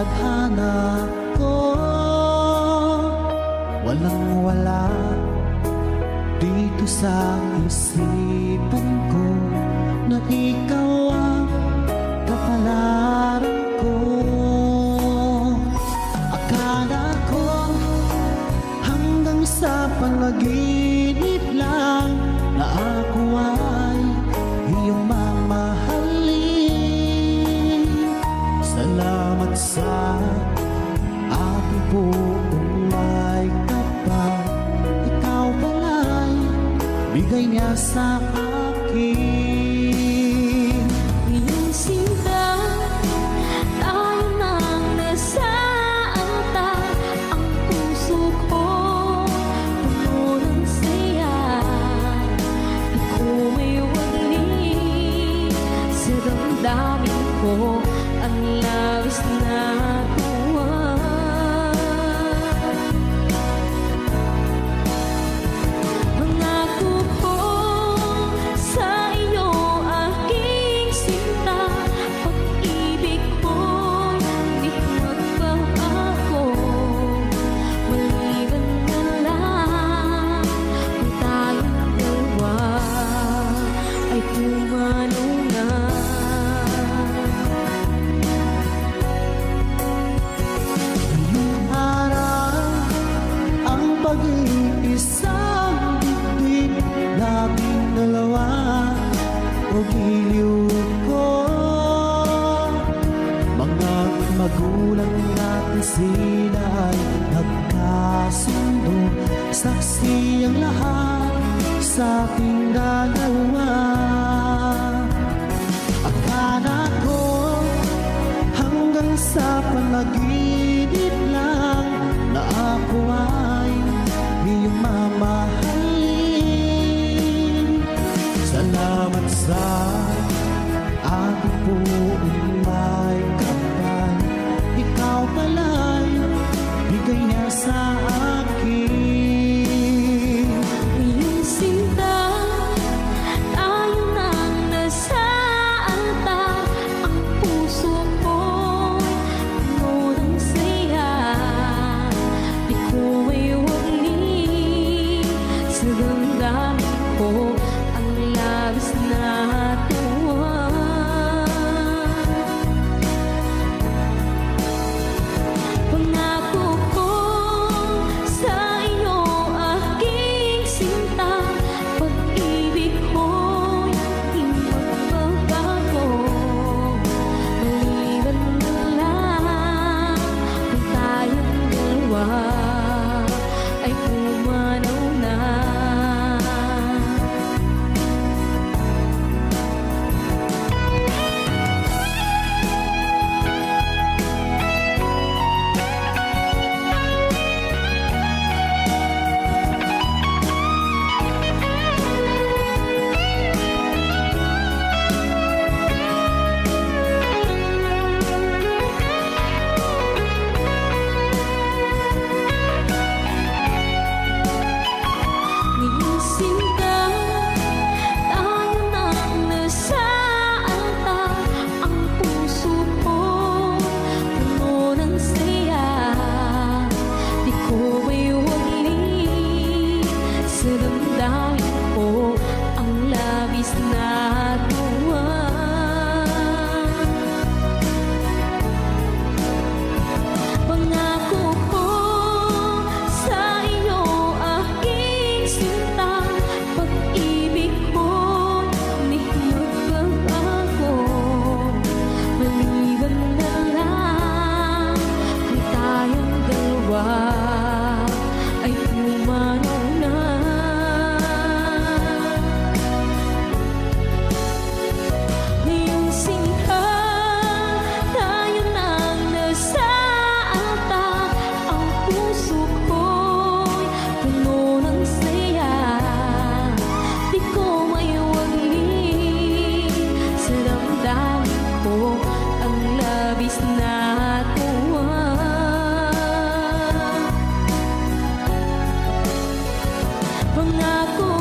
tadhana ko, walang-wala dito sa isipan ko, na ikaw ang kapalaran ko. Akala ko hanggang sa panaginip lang na ako ay iyong mamahalin. Salamat sa aking buong may kapal, ikaw pala'y bigay niya sa akin. Iyong sinta, tayo nang nasaanta. Ang puso ko puno ng saya. Di ko may wali sa damdamin ko ang labis na tuwa. Pangako ko sa iyo, aking sinta, pag-ibig ko'y di magbabago. Maliban na lang kung tayong dalawa ay pumanaw na. Ngayong araw, ang pag-iisang dibdib nating dalawa o giliw ko. Mga magulang natin sila ay nagkasundo, saksi ang lahat sa ating dalawa. Akala ko hanggang sa panaginip lang na ako ay iyong mamahalin. Salamat sa aking buong may kapal, ikaw pala'y bigay niya sa akin. Iyong sinta, tayo nang nasaanta. Ang puso ko'y puno ng saya. Di ko may wali sa damdamin ko ang labis na tuwa. Pangako ko sa iyo, aking sinta, pag-ibig ko'y di magbabago. Maliban na lang kung tayong dalawa ay pumanaw na. Ngayong sinta, tayo nang nasaanta. Ang puso ko puno ng saya. Di ko may wali sa damdamin ko ang labis na tuwa. Pangako ko sa iyo, aking sinta, pag-ibig ko'y di magbabago. Maliban na lang kung tayong dalawa ay pumanaw na. Ngayong sinta, tayo nang nasaanta. Ang puso ko'y puno ng saya. Di ko may wali sa damdamin ko ang labis na tuwa. Pangako